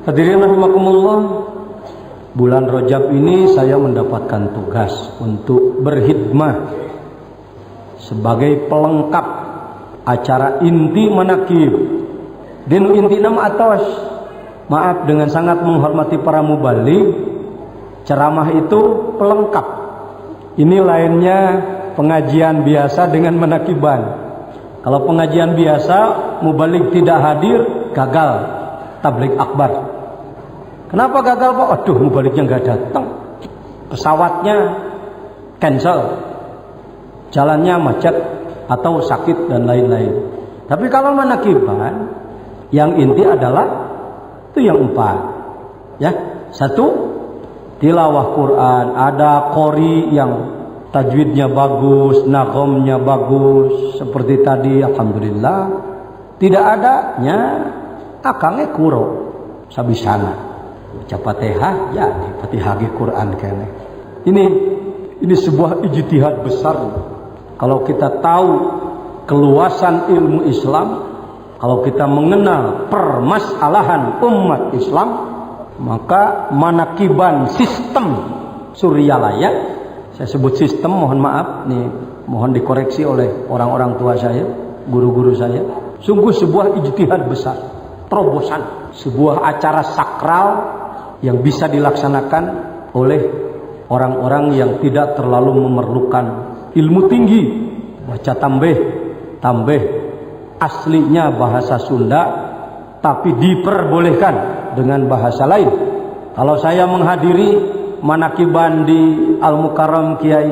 Hadirin rahimakumullah, bulan Rajab ini saya mendapatkan tugas untuk berkhidmah sebagai pelengkap acara inti manakib. Dinu inti nama atos. Maaf, dengan sangat menghormati para mubaligh, ceramah itu pelengkap. Ini lainnya pengajian biasa dengan manakiban. Kalau pengajian biasa mubaligh tidak hadir, gagal tabligh akbar. Kenapa gagal Pak? Aduh, mubalighnya nggak datang, pesawatnya cancel, jalannya macet atau sakit dan lain-lain. Tapi kalau manakiban, yang inti adalah itu yang 4, ya. 1, tilawah Quran, ada qori yang tajwidnya bagus, nagomnya bagus, seperti tadi, alhamdulillah. Tidak adanya akangnya kuro sabisana. Baca Fatihah, ya di Fatihah Quran kene. Ini sebuah ijtihad besar. Kalau kita tahu keluasan ilmu Islam, kalau kita mengenal permasalahan umat Islam, maka manakiban sistem Suryalaya, saya sebut sistem, mohon maaf nih, mohon dikoreksi oleh orang-orang tua saya, guru-guru saya. Sungguh sebuah ijtihad besar, terobosan, sebuah acara sakral yang bisa dilaksanakan oleh orang-orang yang tidak terlalu memerlukan ilmu tinggi. Baca tambeh aslinya bahasa Sunda, tapi diperbolehkan dengan bahasa lain. Kalau saya menghadiri manakiban di Al Mukarram Kiai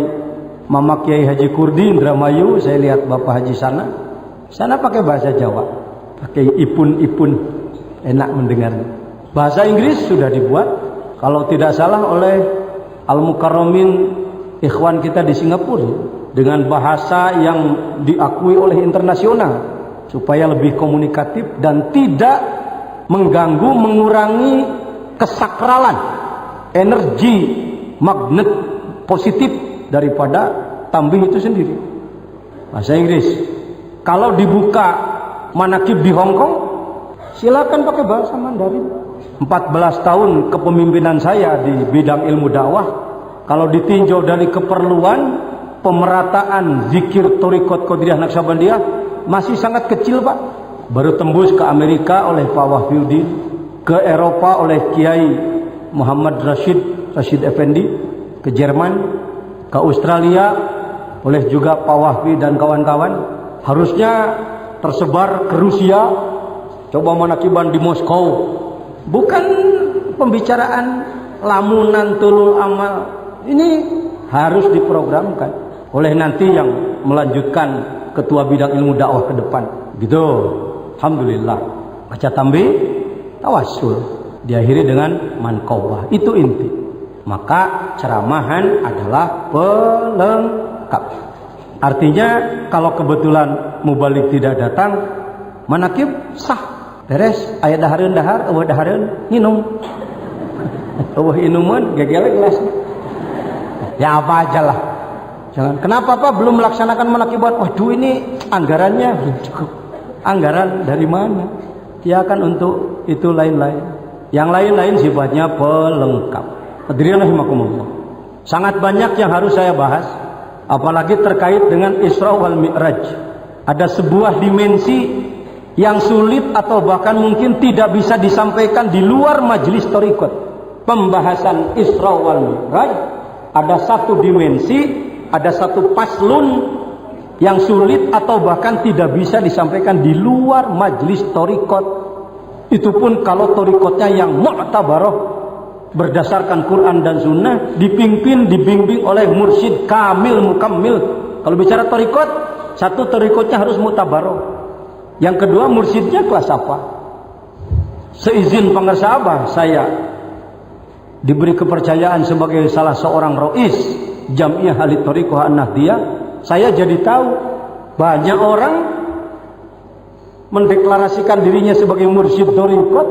Mama Kiai Haji Kurdi Indramayu, saya lihat Bapak Haji sana pakai bahasa Jawa, pakai ipun-ipun, enak mendengarnya. Bahasa Inggris sudah dibuat, kalau tidak salah, oleh Al Mukarramin ikhwan kita di Singapura, dengan bahasa yang diakui oleh internasional, supaya lebih komunikatif dan tidak mengganggu, mengurangi kesakralan, energi magnet positif daripada tambih itu sendiri. Bahasa Inggris. Kalau dibuka manakib di Hong Kong, silakan pakai bahasa Mandarin. 14 tahun kepemimpinan saya di bidang ilmu dakwah, kalau ditinjau dari keperluan pemerataan zikir Thariqat Qadiriyah Naqsabandiyah, masih sangat kecil Pak. Baru tembus ke Amerika oleh Pak Wahfiuddin, ke Eropa oleh Kiai Muhammad Rashid Effendi, ke Jerman, ke Australia oleh juga Pak Wahfi dan kawan-kawan. Harusnya tersebar ke Rusia, coba manakiban di Moskow. Bukan pembicaraan lamunan tulul amal. Ini harus diprogramkan oleh nanti yang melanjutkan ketua bidang ilmu dakwah ke depan. Gitu. Alhamdulillah. Baca tambih, tawassul, diakhiri dengan manqobah. Itu inti. Maka ceramahan adalah pelengkap. Artinya kalau kebetulan mubaligh tidak datang, manakib sah. Beres, aya dahareun dahar, eueuh dahareun nginum. Eueuh inuman gegele gelas. Ya apa aja lah. Jangan. Kenapa Pak belum melaksanakan manakibat? Waduh, ini anggarannya cukup. Anggaran dari mana? Dia akan untuk itu lain-lain. Yang lain-lain sifatnya pelengkap. Hadirin rahimakumullah. Sangat banyak yang harus saya bahas, apalagi terkait dengan Isra wal Mi'raj. Ada sebuah dimensi yang sulit atau bahkan mungkin tidak bisa disampaikan di luar majelis thariqat. Pembahasan Isra wal Mi'raj, ada satu dimensi, ada satu paslun yang sulit atau bahkan tidak bisa disampaikan di luar majelis thariqat. Itu pun kalau thariqatnya yang mu'tabarah, berdasarkan Quran dan Sunnah, dibimbing oleh mursyid kamil mukammil. Kalau bicara thariqat, satu thariqatnya harus mu'tabarah. Yang kedua, mursyidnya kelas apa? Seizin pangarsa Abah, saya diberi kepercayaan sebagai salah seorang rois Jamiah Ahli Thariqah An-Nahdiyah. Saya jadi tahu banyak orang mendeklarasikan dirinya sebagai mursyid thariqat,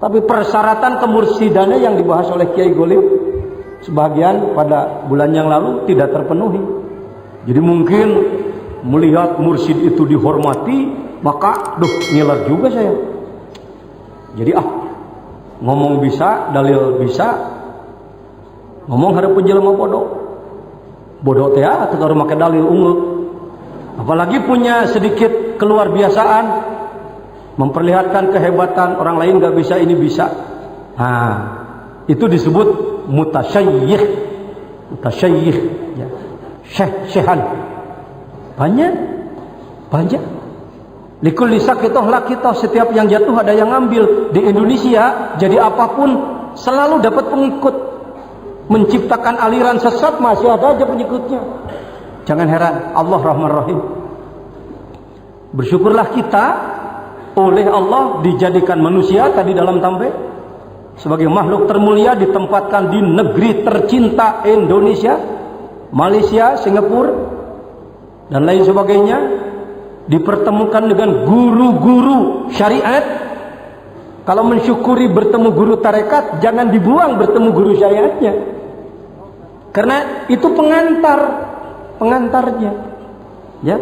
tapi persyaratan kemursidannya yang dibahas oleh Kiai Golib sebagian pada bulan yang lalu tidak terpenuhi. Jadi mungkin melihat mursyid itu dihormati, maka ngiler juga saya. Jadi ngomong bisa, dalil bisa, ngomong hareup jelema bodoh. Bodoh teh atuh keur make dalil unggul. Apalagi punya sedikit keluar biasaan, memperlihatkan kehebatan orang lain nggak bisa, ini bisa. Nah, itu disebut mutasyayikh. Mutasyayikh, ya. Syekhan. Banyak. Likulli sakitoh lakitoh, setiap yang jatuh ada yang ngambil. Di Indonesia, jadi apapun selalu dapat pengikut. Menciptakan aliran sesat masih ada aja pengikutnya. Jangan heran, Allah Rahman Rahim. Bersyukurlah kita oleh Allah dijadikan manusia tadi dalam tambah sebagai makhluk termulia, ditempatkan di negeri tercinta Indonesia, Malaysia, Singapura dan lain sebagainya, dipertemukan dengan guru-guru syariat. Kalau mensyukuri bertemu guru tarekat, jangan dibuang bertemu guru syariatnya, karena itu pengantarnya, ya.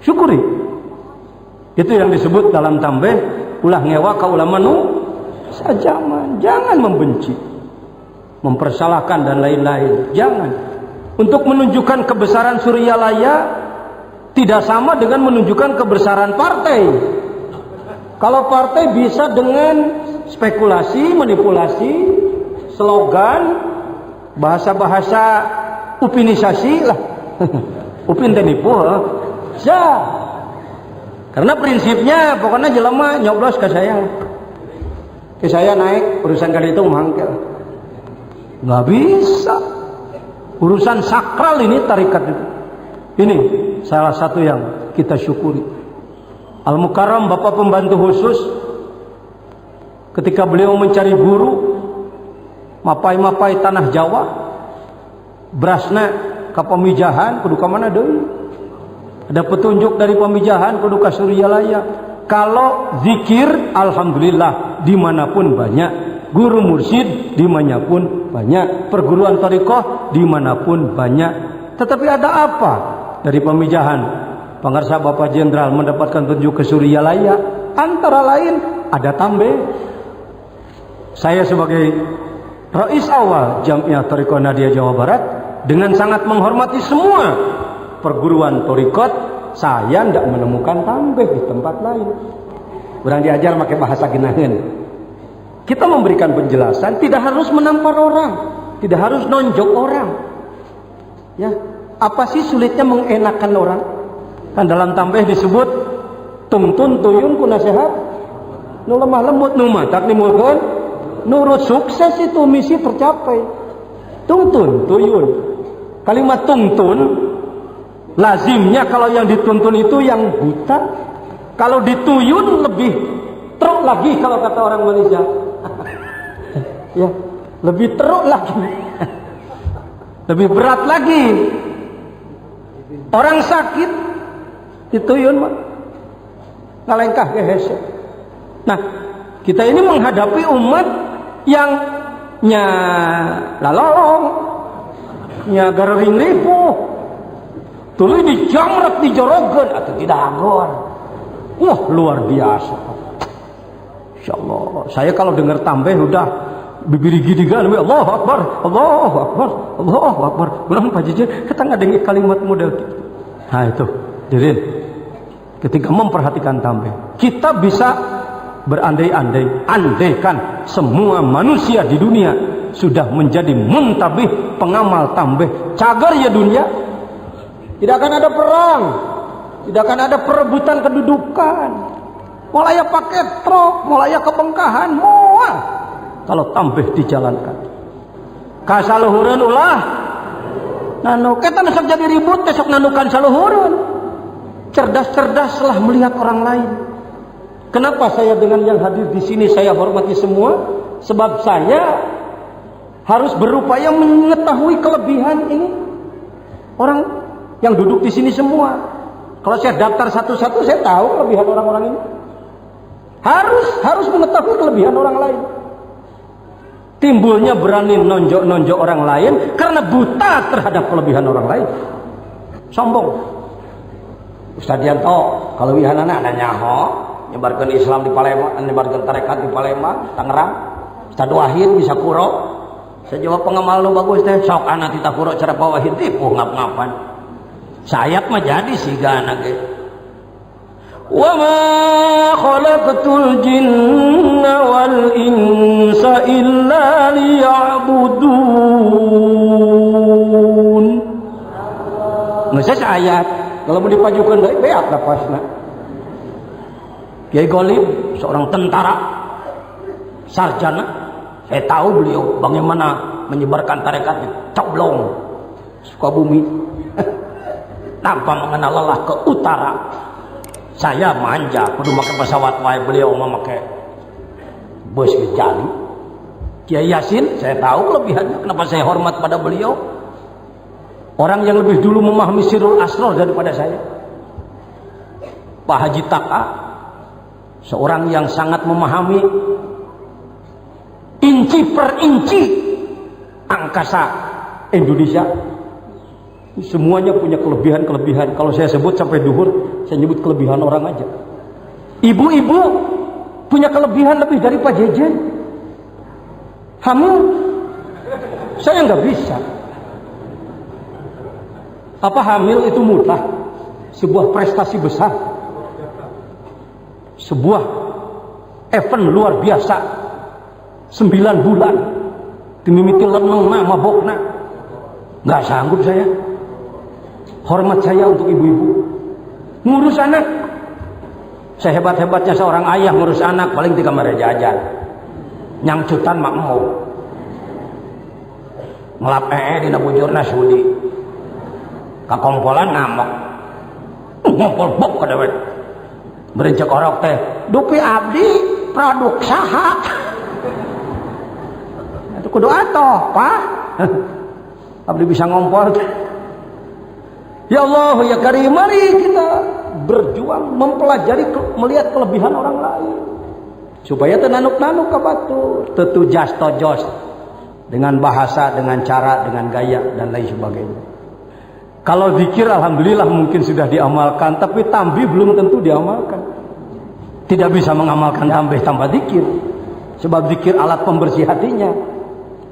Syukuri. Itu yang disebut dalam tambah ulah ngewa ka ulama nu sajaman. Jangan membenci, mempersalahkan dan lain-lain. Jangan. Untuk menunjukkan kebesaran Suryalaya tidak sama dengan menunjukkan kebesaran partai. Kalau partai bisa dengan spekulasi, manipulasi, slogan, bahasa-bahasa upinisasi lah. Upin teh nipu, ya. Karena prinsipnya pokoknya jelema nyoblos ke saya. Ke saya naik urusan kali itu mangkel. Nggak bisa. Urusan sakral ini tarikat itu. Ini salah satu yang kita syukuri. Al-Mukarram, Bapak pembantu khusus, ketika beliau mencari guru, mapai-mapai tanah Jawa, berasna ke pemijahan, kudu ka mana deui? Ada petunjuk dari pemijahan, kudu ka Suryalaya. Kalau zikir, alhamdulillah, dimanapun banyak. Guru mursyid, dimanapun banyak. Perguruan thariqah, dimanapun banyak. Tetapi ada apa dari pemijahan? Pangarsa Bapak Jenderal mendapatkan petunjuk ke Suryalaya. Antara lain, ada tambah. Saya sebagai Rais awal Jamiah Thariqah Nahdiyah Jawa Barat, dengan sangat menghormati semua perguruan thariqat, saya tidak menemukan tambah di tempat lain. Kurang diajar pakai bahasa genangan. Kita memberikan penjelasan, tidak harus menampar orang, tidak harus nonjok orang. Ya, apa sih sulitnya mengenakan orang? Kan dalam tambah disebut tungtun tuyun ku nasihat, nu lemah lembut nu matak nimulkeun, nurut sukses itu misi tercapai. Tungtun tuyun. Kalimat tungtun lazimnya kalau yang dituntun itu yang buta. Kalau dituyun lebih teruk lagi kalau kata orang Malaysia. Ya, lebih teruk lagi. Lebih berat lagi. Orang sakit dituyun mah ngalengkah ke hese. Nah, kita ini menghadapi umat yang nya lalong, nya garering ripuh, tuluy dijamret dijorogeun atau didagon. Wah, luar biasa. Insyaallah. Saya kalau dengar tambah udah bibir gidigan, Allahu Akbar, Allahu Akbar, Allahu Akbar. Kurang Pak Jeje, kita ngadenge kalimat model gitu. Nah itu, Dirin. Ketika memperhatikan tambah, kita bisa berandai-andai, andaikan semua manusia di dunia sudah menjadi muntabih, pengamal tambah, cagar ya dunia, tidak akan ada perang, tidak akan ada perebutan kedudukan, mulai pakai truk, mulai kebengkahan, moal kalau tambah dijalankan. Kasaluhureun ulah nanu kita nesok jadi ribut, besok nanukan saluhureun. Cerdas-cerdaslah melihat orang lain. Kenapa saya dengan yang hadir di sini saya hormati semua? Sebab saya harus berupaya mengetahui kelebihan ini orang yang duduk di sini semua. Kalau saya daftar satu-satu, saya tahu kelebihan orang-orang ini. Harus mengetahui kelebihan orang lain. Timbulnya berani nonjok-nonjok orang lain karena buta terhadap kelebihan orang lain. Sombong. Ustaz Yanto, kalau wihanana ada nyaho, nyebarkan Islam di Palembang, nyebarkan tarekat di Palembang, Tangerang. Ustaz Wahid bisa kuro. Saya jawab pengamal lu bagus teh. Sok anak tita kuro cara Pak Wahid tipu ngap-ngapan. Sayap mah jadi siga anak ge. Wa ma khalaqtul jinna wal insa illa liya'budun. Ngeses ayat. Kalau mau dipajukan dari beak dapasna. Kiai Golib, seorang tentara sarjana, saya tahu beliau bagaimana menyebarkan tarekatnya. Coblong, Sukabumi, tanpa mengenal lelah ke utara. Saya manja, kudu pakai pesawat wae, beliau memakai bus gejali. Kiai Yasin, saya tahu kelebihannya. Kenapa saya hormat pada beliau? Orang yang lebih dulu memahami sirul asrar daripada saya. Pak Haji Taka, seorang yang sangat memahami inci per inci angkasa Indonesia. Semuanya punya kelebihan-kelebihan. Kalau saya sebut sampai duhur, saya nyebut kelebihan orang aja. Ibu-ibu punya kelebihan lebih dari Pak Jejen. Hamil, saya nggak bisa. Apa hamil itu mudah? Sebuah prestasi besar, sebuah event luar biasa. 9 bulan dimimiti leneng mabokna, nggak sanggup saya. Hormat saya untuk ibu-ibu ngurus anak. Sehebat-hebatnya seorang ayah ngurus anak paling di kamar jajan, nyangcutan mak mau ngelap di nabujurna sudi kakompolan ngamok ngompol bok ke dewet berencek orok teh dupi abdi produk saha itu kudu atoh pak abdi bisa ngompol. Ya Allah ya Karim, mari kita berjuang mempelajari melihat kelebihan orang lain supaya tenanuk-nanuk ke batu tetujas tojos dengan bahasa, dengan cara, dengan gaya dan lain sebagainya. Kalau zikir alhamdulillah mungkin sudah diamalkan, tapi tambih belum tentu diamalkan. Tidak bisa mengamalkan tambih tanpa zikir, sebab zikir alat pembersih hatinya.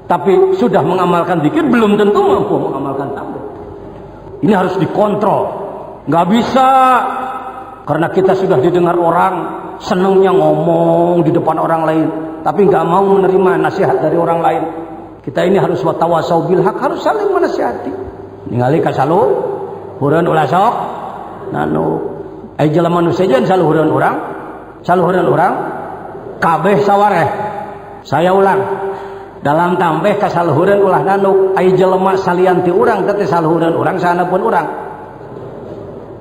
Tapi sudah mengamalkan zikir belum tentu mampu mengamalkan tambih. Ini harus dikontrol. Nggak bisa karena kita sudah didengar orang senengnya ngomong di depan orang lain, tapi nggak mau menerima nasihat dari orang lain. Kita ini harus watawasau bil haq, harus saling menasihati. Ningali ka salu hureun ulah sok nanu ai jelema nu sejen saluhureun urang kabeh sawareh. Saya ulang, dalam tambeh ka saluhureun ulah nanu ai jelema salian ti urang teh saluhureun urang saneupun urang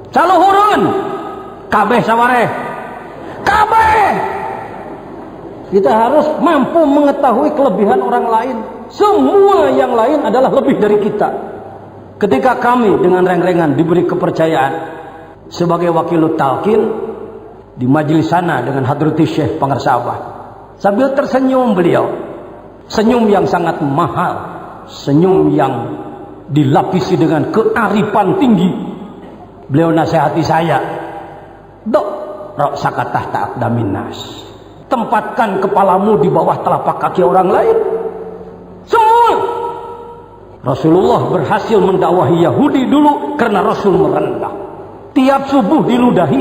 saluhureun kabeh sawareh kabeh. Kita harus mampu mengetahui kelebihan orang lain. Semua yang lain adalah lebih dari kita. Ketika kami dengan reng-rengan diberi kepercayaan sebagai wakil talqin di majelis sana dengan Hadrati Syekh Pangersabah, sambil tersenyum beliau, senyum yang sangat mahal, senyum yang dilapisi dengan kearifan tinggi, beliau nasihati saya, dok rok sakatah ta'aqdamin nas, tempatkan kepalamu di bawah telapak kaki orang lain. Semua Rasulullah berhasil mendakwahi Yahudi dulu karena Rasul merendah. Tiap subuh diludahi.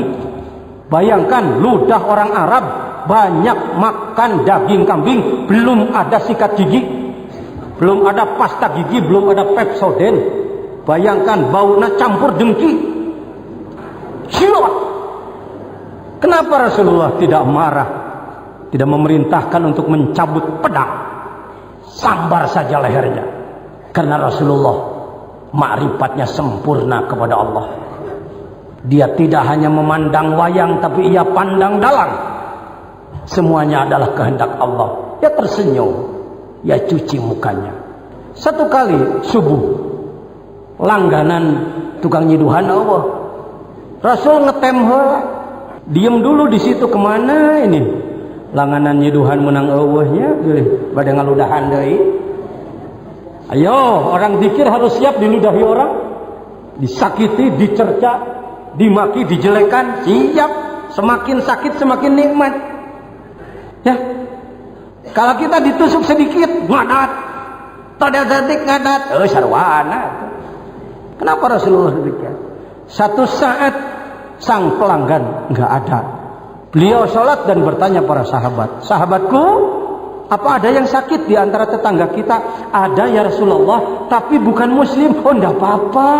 Bayangkan ludah orang Arab banyak makan daging kambing, belum ada sikat gigi, belum ada pasta gigi, belum ada Pepsodent. Bayangkan baunya campur dengki. Silat. Kenapa Rasulullah tidak marah, tidak memerintahkan untuk mencabut pedang, sambar saja lehernya? Karena Rasulullah ma'rifatnya sempurna kepada Allah. Dia tidak hanya memandang wayang, tapi ia pandang dalang. Semuanya adalah kehendak Allah. Dia tersenyum, ia cuci mukanya. Satu kali subuh, langganan tukang nyiduhan Allah, Rasul ngetem heula. Diem dulu di situ, kemana ini? Langanan nyiduhan menang eueuhnya, bade ngaludahan deui. Ayo, orang zikir harus siap diludahi orang, disakiti, dicerca, dimaki, dijelekan, siap semakin sakit semakin nikmat. Ya. Kalau kita ditusuk sedikit, ngadat. Toda detik ngadat, sarwana. Kenapa Rasulullah demikian? Satu saat sang pelanggan enggak ada. Beliau sholat dan bertanya para sahabat, "Sahabatku, apa ada yang sakit di antara tetangga kita?" "Ada ya Rasulullah, tapi bukan muslim." "Oh, enggak apa-apa.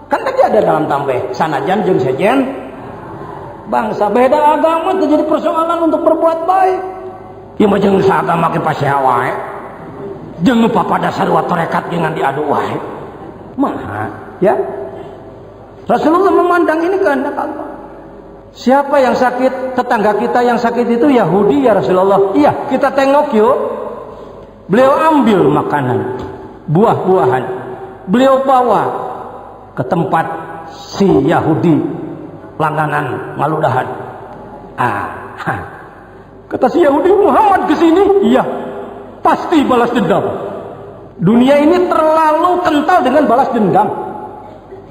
Kan tadi ada dalam tambah, sanajan jeung sejen bangsa beda agama terjadi persoalan untuk berbuat baik. Ieu mah jeung saagama ke pasea wae. Jeung nu papada sarua tarekat dengan diadu wae. Maha, ya. Rasulullah memandang ini kehendak Allah. Siapa yang sakit? Tetangga kita yang sakit itu Yahudi ya Rasulullah. Iya, kita tengok yuk. Beliau ambil makanan, buah-buahan. Beliau bawa ke tempat si Yahudi langganan ngaludahan. Kata si Yahudi, "Muhammad kesini?" "Iya, pasti balas dendam." Dunia ini terlalu kental dengan balas dendam.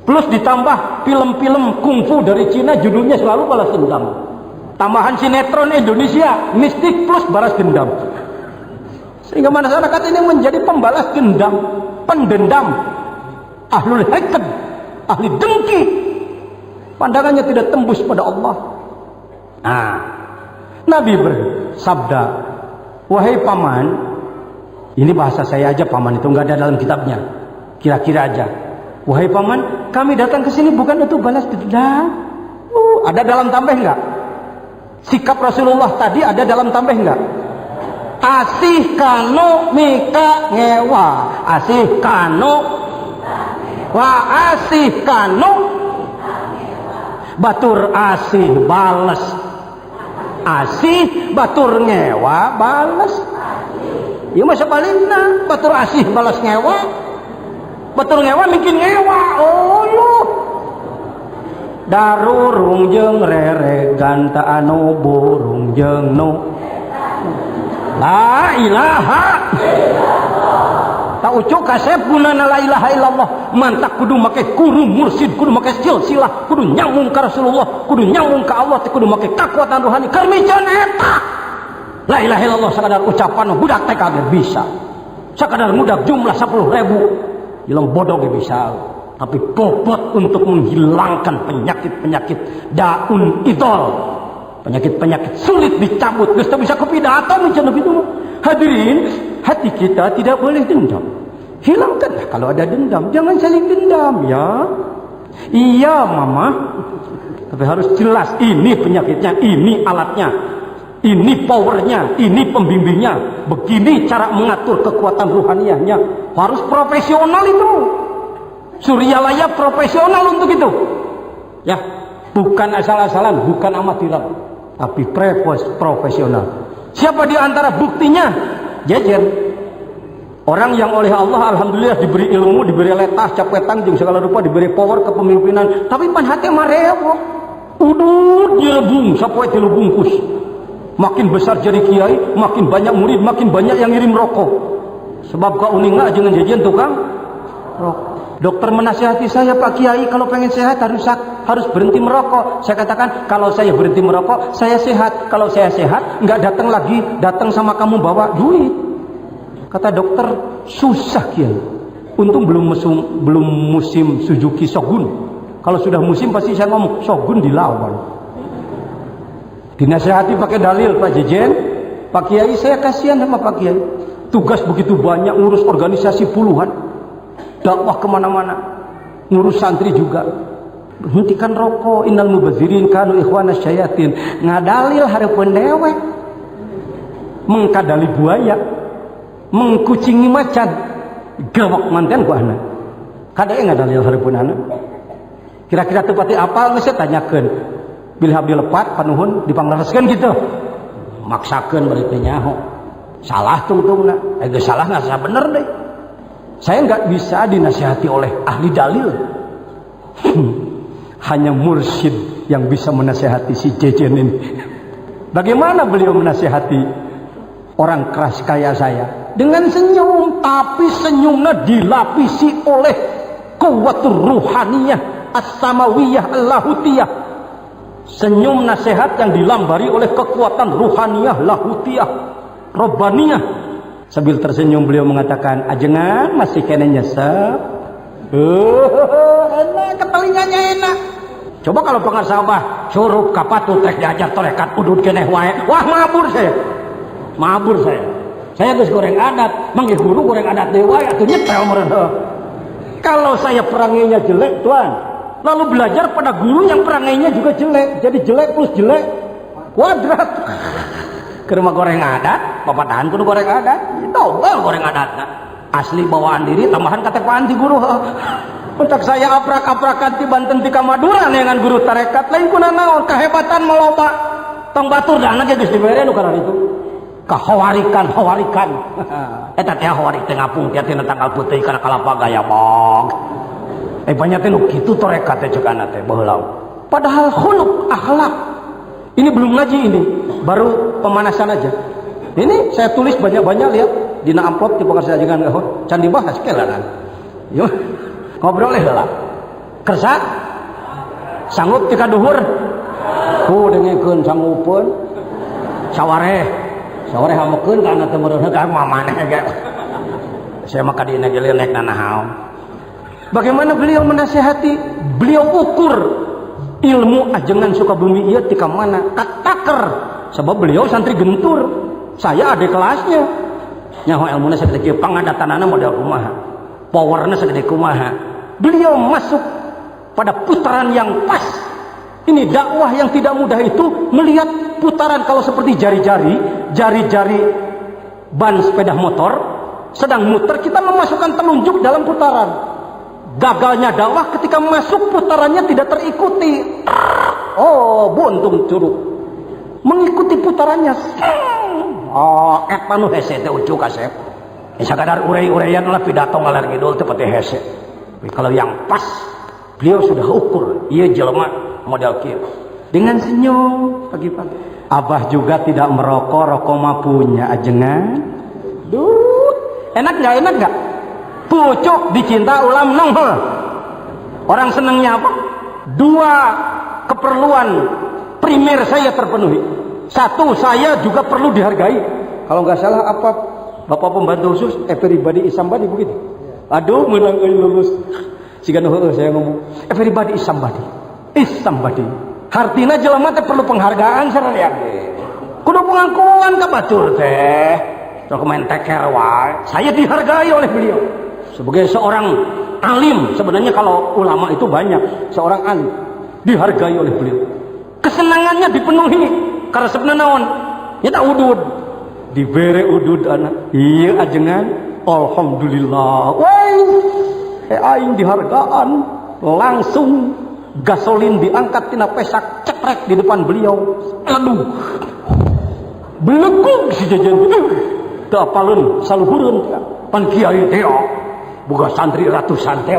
Plus ditambah film-film kungfu dari Cina judulnya selalu balas dendam. Tambahan sinetron Indonesia, mistik plus balas dendam. Sehingga masyarakat ini menjadi pembalas dendam, pendendam, ahlul hikam, ahli dengki. Pandangannya tidak tembus pada Allah. Nabi bersabda, "Wahai paman," ini bahasa saya aja, paman itu nggak ada dalam kitabnya, kira-kira aja. "Wahai paman, kami datang ke sini bukan untuk balas dendam." Ada dalam tambah nggak? Sikap Rasulullah tadi ada dalam tambah nggak? Asih kanu mika ngewa, asih kanu wa asih kanu batur asih balas, asih batur ngewa balas. Ieu mah sabalina, batur asih balas ngewa. Batur ngewa bikin ngewa. Oh yo. Darurung jeung reregan ta anu burung jeung nu. La ilaha illallah. Ta ucuk kasep gunana la ilaha illallah. Mantak kudu make guru mursyid, kudu make silsilah, kudu nyambung ka Rasulullah, kudu nyambung ka Allah, kudu make kekuatan rohani. Keur mican eta. La ilaha illallah sakadar ucapan budak teh kagak bisa. Sakadar mudak jumlah 10.000. Bilang bodoh gak bisa, tapi bobot untuk menghilangkan penyakit-penyakit daun idol, penyakit-penyakit sulit dicabut. Geus teu bisa kepidato mican begitu. Hadirin, hati kita tidak boleh dendam. Hilangkanlah kalau ada dendam, jangan saling dendam ya. Iya mama, tapi harus jelas ini penyakitnya, ini alatnya, ini powernya, ini pembimbingnya, begini cara mengatur kekuatan ruhaniyahnya. Harus profesional itu. Suryalaya profesional untuk itu. Ya, bukan asal-asalan, bukan amatiran, tapi profesional. Siapa di antara buktinya? Jejer. Orang yang oleh Allah alhamdulillah diberi ilmu, diberi letah, capetan jeung segala rupa, diberi power kepemimpinan, tapi pan hate marewo. Udud dilebung sapoe 3 bungkus. Makin besar jadi kiai, makin banyak murid, makin banyak yang ngirim rokok. Sebab kau uninga jangan jajan tukang rokok. Dokter menasihati saya, "Pak Kiai, kalau pengen sehat harus berhenti merokok." Saya katakan, kalau saya berhenti merokok, saya sehat. Kalau saya sehat, nggak datang lagi, datang sama kamu bawa duit. Kata dokter, susah Kiai. Untung belum musim Suzuki Shogun. Kalau sudah musim pasti saya ngomong Shogun dilawan. Dinasihati pakai dalil, "Pak Jejen, Pak Kiai, saya kasihan sama Pak Kiai. Tugas begitu banyak, ngurus organisasi puluhan, dakwah kemana-mana, ngurus santri juga. Hentikan rokok, innal mubadzirin kanu ikhwanas syayatin." Ngadalil hareupeun dewek, mengkadali buaya, mengkucingi macan, gawak manten ku anak. Kadae ngadalil hareupeun anak. Kira-kira tepati apal geus tanyakeun. Bilih abdi lepat panuhun dipanglereskeun kitu. Maksakeun bari teh nyaho. Salah tungtungna, geus salah nggak bener deh. Saya nggak bisa dinasihati oleh ahli dalil. Hanya mursyid yang bisa menasihati si Jejen ini. Bagaimana beliau menasihati orang keras kaya saya? Dengan senyum, tapi senyumnya dilapisi oleh kuwatur ruhaniyah as-samawiyah al-lahutiyah. Senyum nasihat yang dilambari oleh kekuatan ruhaniyah, lahutiyah, robbaniyah. Sambil tersenyum beliau mengatakan, ajengan masih kena nyesep. Enak, ke telinganya enak. Coba kalau pengar sahabat suruh kapatu teh diajar torekat udud keneh wae. Wah, mabur saya. Mabur saya. Saya geus goreng adat, manggil guru goreng adat deui wae atuh nyetel meureun. Kalau saya perangainya jelek, tuan, lalu belajar pada guru yang perangainya juga jelek, jadi jelek plus jelek kuadrat. Ke rumah goreng adat, papatahan kudu goreng adat. Tobal goreng adat. Asli bawaan diri tambahan katepaan ti guru. Untuk saya aprak-aprakan ti Banten ti ka Madura dengan guru tarekat lain kuna naon kehebatan meloba. Tong batur dana ge geus dibere nu kana itu. Kahawarikan. Eta teh hawarik teh ngapung teh tina tanggal putih kana kalapa gaya bog. Banyak teh nu kitu tarekat teh cegana teh baheula. Padahal khuluq akhlak. Ini belum ngaji ini, baru pemanasan aja. Ini saya tulis banyak-banyak lihat dina amplop di pekerjaan jangan can dibahas kelaran. Yo. Ngobrol heula. Kersa? Sanggup tika duhur? Ku dengekeun sanggupeun. Sawareh hamekeun kana teu meureun ka mamaneh ge. Saya mah ka dina ge lenek nanahaw. Bagaimana beliau menasihati? Beliau ukur ilmu ajengan Sukabumi ieu tika mana? Kataker. Sebab beliau santri gentur. Saya adik kelasnya. Nyaho ilmuna sagede kieu pangadatanana model kumaha. Powerna sagede kumaha. Beliau masuk pada putaran yang pas. Ini dakwah yang tidak mudah itu melihat putaran kalau seperti jari-jari ban sepeda motor sedang muter, kita memasukkan telunjuk dalam putaran. Gagalnya dakwah ketika masuk putarannya tidak terikuti. Oh, buntung curug. Mengikuti putarannya. Oh, eta nu hese teh ucuk kasep. Sakadar urei-ureian lah pidato ngalar ngidul teh pati hese. Kalau yang pas, beliau sudah ukur, ia jelema model kieu. Dengan senyum pagi-pagi. Abah juga tidak merokok, rokok mah punya ajengan. Duh, enak nggak? Pucuk dicinta ulam nonghol. Orang senangnya apa? Dua keperluan primer saya terpenuhi. Satu, saya juga perlu dihargai. Kalau nggak salah apa Bapak pembantu khusus everybody is somebody begitu. Aduh, menang lulus. Siga saya ngomong, everybody is somebody. Is somebody. Hartina jelema teh perlu penghargaan sareng kudu pengakuan ka batur teh. Sok main teker wae. Saya dihargai oleh beliau sebagai seorang alim. Sebenarnya kalau ulama itu banyak, seorang alim dihargai oleh beliau. Kesenangannya dipenuhi karena sebenarnya naon? Nyata udud. Dibere udud anak. Iya ajengan. Alhamdulillah. Woi, aing dihargaan. Langsung gasolin diangkat tina pesak cekrek di depan beliau. Aduh. Belegug si jajan. Teu apaleun saluhureun pan kiai teh boga santri ratusan teh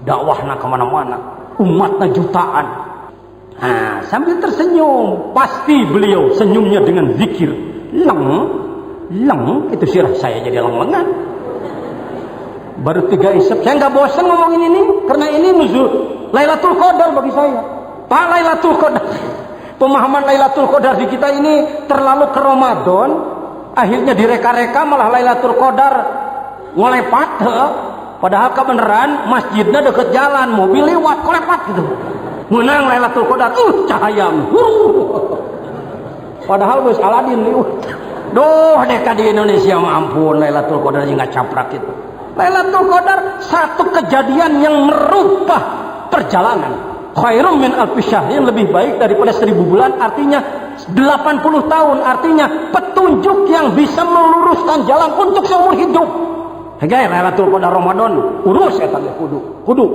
dakwahna ka mana-mana, umatna jutaan. Nah, sambil tersenyum, pasti beliau senyumnya dengan zikir. Leng itu sirah saya jadi leng-lengan. Baru 3 isep, saya nggak bosan ngomongin ini karena ini nuzul Lailatul Qadar bagi saya. Pak, Lailatul Qadar, pemahaman Lailatul Qadar di kita ini terlalu ke Ramadan, akhirnya direka-reka malah Lailatul Qadar ngelepat. Padahal kebenaran masjidnya deket jalan, mobil lewat kolepat gitu. Menang Lailatul Qadar, cahaya. Padahal wis Aladin liwat. Duh, deka di Indonesia ampun Lailatul Qadar nggak caprak itu. Lailatul Qadar satu kejadian yang merubah perjalanan. Khairum min alfi syahrin, lebih baik daripada 1000 bulan, artinya 80 tahun, artinya petunjuk yang bisa meluruskan jalan untuk seumur hidup. Hege Lailatul Qadar Ramadan urus eta kudu.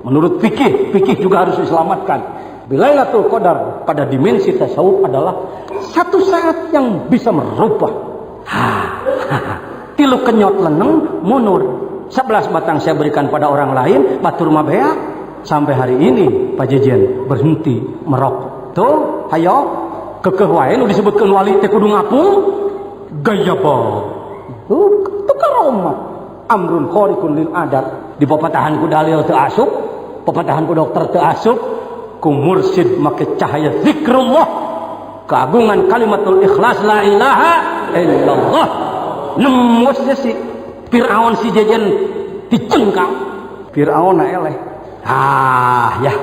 Menurut fikih juga harus diselamatkan. Lailatul Qadar pada dimensi tasawuf adalah satu saat yang bisa merubah. Tilu kenyot leneng munur. 11 batang saya berikan pada orang lain, batur mabea. Sampai hari ini Pak Jejen berhenti merokok. Tuh, hayo kekeh wae nu disebutkeun wali teh kudu ngapung. Gaya ba. Tuh karomah. Amrun khariqun lil adat. Di pepatahan ku dalil teu asup, pepatahan ku dokter teu asup, ku mursid make cahaya zikrullah, keagungan kalimatul ikhlas la ilaha illallah. Nembus si Fir'aun si jajan dicengkang. Fir'aun eleh. Ya.